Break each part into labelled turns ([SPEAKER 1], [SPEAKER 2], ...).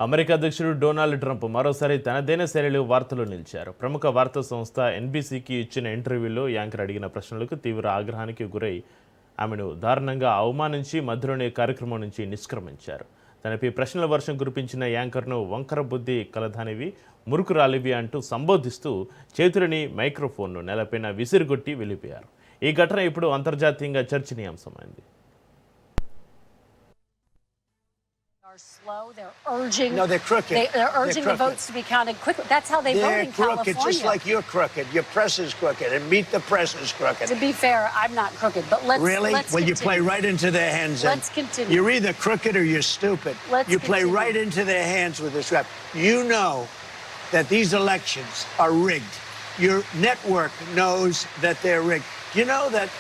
[SPEAKER 1] America అధ్యక్షుడు Donald Trump మరోసారి తనదైన శైలిలో వార్తల్లో నిలిచారు. ప్రముఖ వార్తా సంస్థ ఎన్బీసీకి ఇచ్చిన ఇంటర్వ్యూలో యాంకర్ అడిగిన ప్రశ్నలకు తీవ్ర ఆగ్రహానికి గురై ఆమెను దారుణంగా అవమానించి మధ్యలోనే కార్యక్రమం నుంచి నిష్క్రమించారు. తనపై ప్రశ్నల వర్షం కురిపించిన యాంకర్ను వంకర బుద్ధి కలదానివి, మురుకురాలివి అంటూ సంబోధిస్తూ చేతులని మైక్రోఫోన్ను నేలపైన విసిరిగొట్టి వెళ్ళిపోయారు. ఈ ఘటన ఇప్పుడు అంతర్జాతీయంగా చర్చనీయాంశమైంది.
[SPEAKER 2] Slow. They're urging.
[SPEAKER 3] No, they're crooked.
[SPEAKER 2] They're urging the votes to be counted quickly. That's how they vote in
[SPEAKER 3] crooked,
[SPEAKER 2] California.
[SPEAKER 3] just like you're crooked. Your press is crooked, and Meet the Press is crooked.
[SPEAKER 2] To be fair, I'm not crooked, but let's
[SPEAKER 3] really.
[SPEAKER 2] Let's
[SPEAKER 3] well,
[SPEAKER 2] continue.
[SPEAKER 3] you play right into their hands.
[SPEAKER 2] Let's continue.
[SPEAKER 3] You're either crooked or you're stupid. You play right into their hands with this rap. You know that these elections are rigged. Your network knows that they're rigged. You know that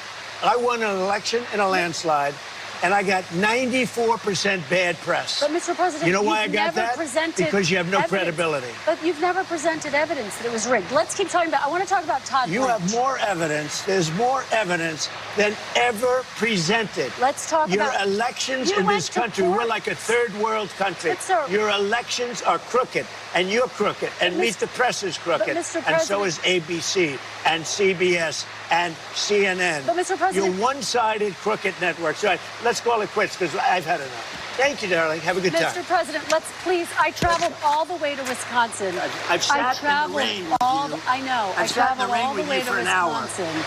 [SPEAKER 3] I won an election in a landslide. And I got 94% bad press.
[SPEAKER 2] But, Mr. President,
[SPEAKER 3] you know why I got that? Because you have no
[SPEAKER 2] evidence.
[SPEAKER 3] credibility.
[SPEAKER 2] But you've never presented evidence that it was rigged. Let's keep talking about. I want to talk about Todd.
[SPEAKER 3] You have more evidence. There's more evidence than ever presented.
[SPEAKER 2] Let's talk
[SPEAKER 3] your
[SPEAKER 2] about
[SPEAKER 3] elections in this country. We're like a third world country. Your elections are crooked, and you're crooked, and Meet the Press is crooked, and so is ABC and CBS and CNN.
[SPEAKER 2] But, Mr. President,
[SPEAKER 3] you're one-sided crooked networks. All right, let's call it quits because I've had enough. Thank you, darling. Have a good time.
[SPEAKER 2] Mr. President, let's please. I traveled all the way to Wisconsin.
[SPEAKER 3] I've sat in the rain with you.
[SPEAKER 2] I know.
[SPEAKER 3] I've sat in the rain with you for an hour,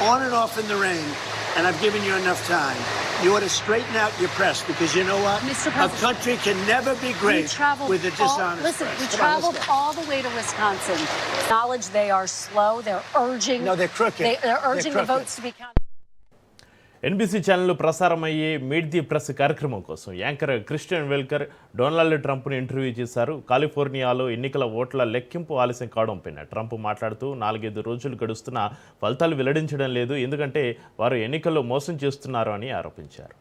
[SPEAKER 3] on and off in the rain, and I've given you enough time. You ought to straighten out your press because you know what?
[SPEAKER 2] Mr. President,
[SPEAKER 3] a country can never be great with a dishonest
[SPEAKER 2] listen,
[SPEAKER 3] press.
[SPEAKER 2] we traveled all the way to Wisconsin. Acknowledge they are slow. They're urging.
[SPEAKER 3] No, they're crooked.
[SPEAKER 2] They're urging the votes to be counted.
[SPEAKER 1] NBC ఛానల్లో ప్రసారమయ్యే meet the press కార్యక్రమం కోసం anchor Christian వెల్కర్ Donald ట్రంప్ను interview చేశారు. కాలిఫోర్నియాలో ఎన్నికల ఓట్ల లెక్కింపు ఆలస్యం కావడంపైన Trump మాట్లాడుతూ 4-5 రోజులు గడుస్తున్నా ఫలితాలు వెల్లడించడం లేదు, ఎందుకంటే వారు ఎన్నికల్లో మోసం చేస్తున్నారు అని ఆరోపించారు.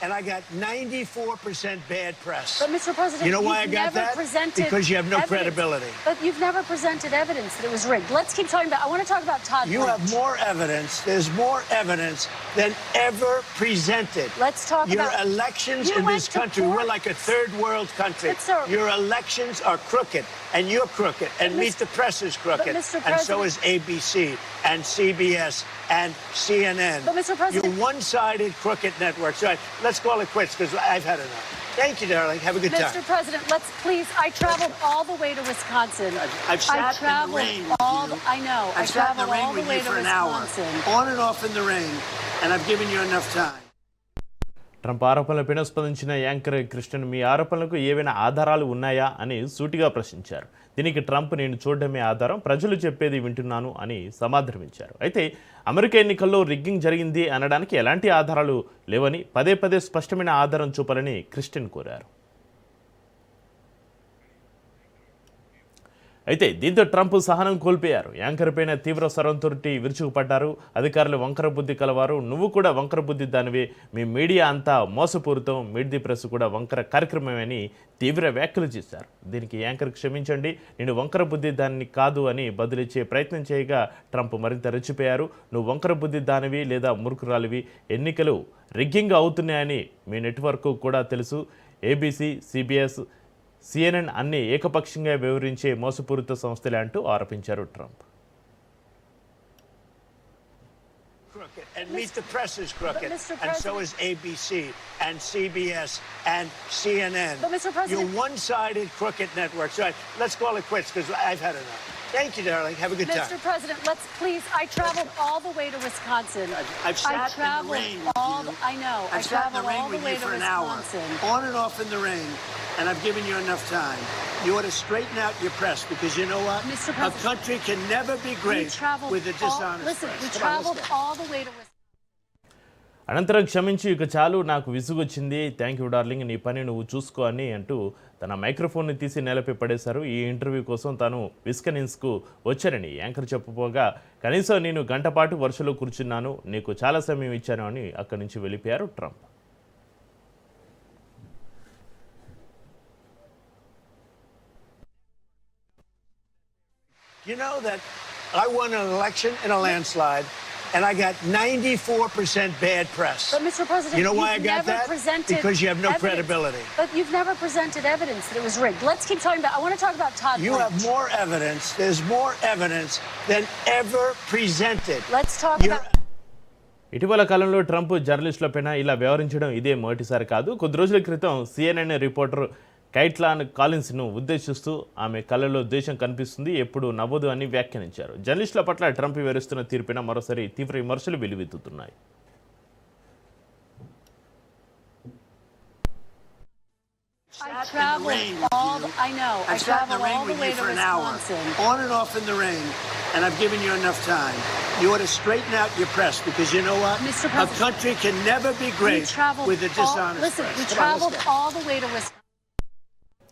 [SPEAKER 3] And I got 94% bad press.
[SPEAKER 2] But, Mr. President,
[SPEAKER 3] you know why I got that? Because you have no credibility.
[SPEAKER 2] But you've never presented evidence that it was rigged. Let's keep talking about. I want to talk about Todd.
[SPEAKER 3] You have more evidence. There's more evidence than ever presented.
[SPEAKER 2] Let's talk
[SPEAKER 3] your
[SPEAKER 2] about
[SPEAKER 3] your elections in this country. We're like a third world country. Your elections are crooked, and you're crooked, and Meet the Press is crooked, and so is ABC and CBS and CNN.
[SPEAKER 2] But, Mr. President,
[SPEAKER 3] you're one-sided crooked networks. All right, let's call it quits because I've had enough. Thank you, darling. Have a good time.
[SPEAKER 2] Mr. President, let's please. I traveled all the way to Wisconsin.
[SPEAKER 3] I've sat in the rain with you.
[SPEAKER 2] I know.
[SPEAKER 3] I've sat in the rain with you for an hour, on and off in the rain, and I've given you enough time.
[SPEAKER 1] Trump ఆరోపణలపైన స్పందించిన anchor Christian మీ ఆరోపణలకు ఏవైనా ఆధారాలు ఉన్నాయా అని సూటిగా ప్రశ్నించారు. దీనికి ట్రంప్ నేను చూడడమే ఆధారం, ప్రజలు చెప్పేది వింటున్నాను అని సమాధానమిచ్చారు. అయితే అమెరికా ఎన్నికల్లో రిగ్గింగ్ జరిగింది అనడానికి ఎలాంటి ఆధారాలు లేవని పదే స్పష్టమైన ఆధారం చూపాలని క్రిస్టియన్ కోరారు. అయితే దీంతో ట్రంప్ సహనం కోల్పోయారు. యాంకర్ పైన తీవ్ర స్వరంతోటి విరుచుకుపడ్డారు. అధికారులు వంకర బుద్ధి కలవారు, నువ్వు కూడా వంకర బుద్ధి దానివే, మీ మీడియా అంతా మోసపూరితం, మీట్ ది ప్రెస్ కూడా వంకర కార్యక్రమమని తీవ్ర వ్యాఖ్యలు చేశారు. దీనికి యాంకర్ క్షమించండి, నేను వంకర బుద్ధి దాన్ని కాదు అని బదులిచ్చే ప్రయత్నం చేయగా ట్రంప్ మరింత రెచ్చిపోయారు. నువ్వు వంకర బుద్ధి దానివి లేదా మురుకురాలివి, ఎన్నికలు రిగ్గింగ్ అవుతున్నాయని మీ నెట్వర్క్ కూడా తెలుసు, ఏబీసీ సిబిఎస్ CNN అన్ని ఏకపక్షంగా వివరించే మోసపూరిత సంస్థలే అంటూ ఆరోపించారు Trump.
[SPEAKER 3] And Meet the Press is crooked, and so is ABC and CBS and CNN. You're one-sided crooked networks. All right, let's call it quits because I've had enough. Thank you, darling. Have a good time.
[SPEAKER 2] Mr. President, let's please. I traveled all the way to Wisconsin.
[SPEAKER 3] I've sat in the rain with you.
[SPEAKER 2] I know.
[SPEAKER 3] I've sat in the rain with you for an hour, on and off in the rain, and I've given you enough time. You ought to straighten out your press because you know what?
[SPEAKER 2] Mr. President,
[SPEAKER 3] a country can never be great with a dishonest
[SPEAKER 2] press. We
[SPEAKER 3] Come
[SPEAKER 2] traveled
[SPEAKER 3] on,
[SPEAKER 2] all the way to Wisconsin.
[SPEAKER 1] అనంతరం క్షమించి ఇక చాలు, నాకు విసుగొచ్చింది, thank you darling, నీ పని నువ్వు చూసుకో అని అంటూ తన మైక్రోఫోన్ని తీసి నేలపై పడేశారు. ఈ ఇంటర్వ్యూ కోసం తాను విస్కనిన్స్కు వచ్చానని యాంకర్ చెప్పుకోగా, కనీసం నేను గంటపాటు వరుసలో కూర్చున్నాను, నీకు చాలా సమయం ఇచ్చాను అని అక్కడి నుంచి వెళ్ళిపోయారు Trump.
[SPEAKER 3] You know that I won an election in a landslide, and I got 94% bad press.
[SPEAKER 2] But, Mr. President,
[SPEAKER 3] you know why I
[SPEAKER 2] you've
[SPEAKER 3] got
[SPEAKER 2] never
[SPEAKER 3] that?
[SPEAKER 2] presented
[SPEAKER 3] Because you have no
[SPEAKER 2] evidence.
[SPEAKER 3] credibility.
[SPEAKER 2] But you've never presented evidence that it was rigged. Let's keep talking about. I want to talk about Todd
[SPEAKER 3] You have
[SPEAKER 2] Blanche.
[SPEAKER 3] more evidence. There's more evidence than ever presented.
[SPEAKER 2] Let's talk
[SPEAKER 3] You're-
[SPEAKER 2] about.
[SPEAKER 1] ఇటీవల కాలంలో Trump జర్నలిస్టులపైన ఇలా వ్యవహరించడం ఇదే మొదటిసారి కాదు. కొద్ది రోజుల క్రితం CNN రిపోర్టర్ కైట్లాన్ కాలిన్స్ను ఉద్దేశిస్తూ ఆమె కళ్ళలో ద్వేషం కనిపిస్తుంది, ఎప్పుడు నవ్వదు అని వ్యాఖ్యానించారు. జర్నలిస్టుల పట్ల ట్రంప్ వివరిస్తున్న తీర్పున మరోసారి తీవ్ర విమర్శలు వెల్లువెత్తుతున్నాయి.
[SPEAKER 2] I traveled I know. I traveled all the way to Wisconsin.
[SPEAKER 3] On and off in the rain, and I've given you enough time. You ought to straighten out your press because you know what?
[SPEAKER 2] Mr.
[SPEAKER 3] A
[SPEAKER 2] President,
[SPEAKER 3] country can never be
[SPEAKER 2] We
[SPEAKER 3] great
[SPEAKER 2] traveled
[SPEAKER 3] with a dishonest
[SPEAKER 2] Listen,
[SPEAKER 3] press.
[SPEAKER 2] we
[SPEAKER 3] Come on, let's
[SPEAKER 2] traveled
[SPEAKER 3] go.
[SPEAKER 2] all the way to Wisconsin.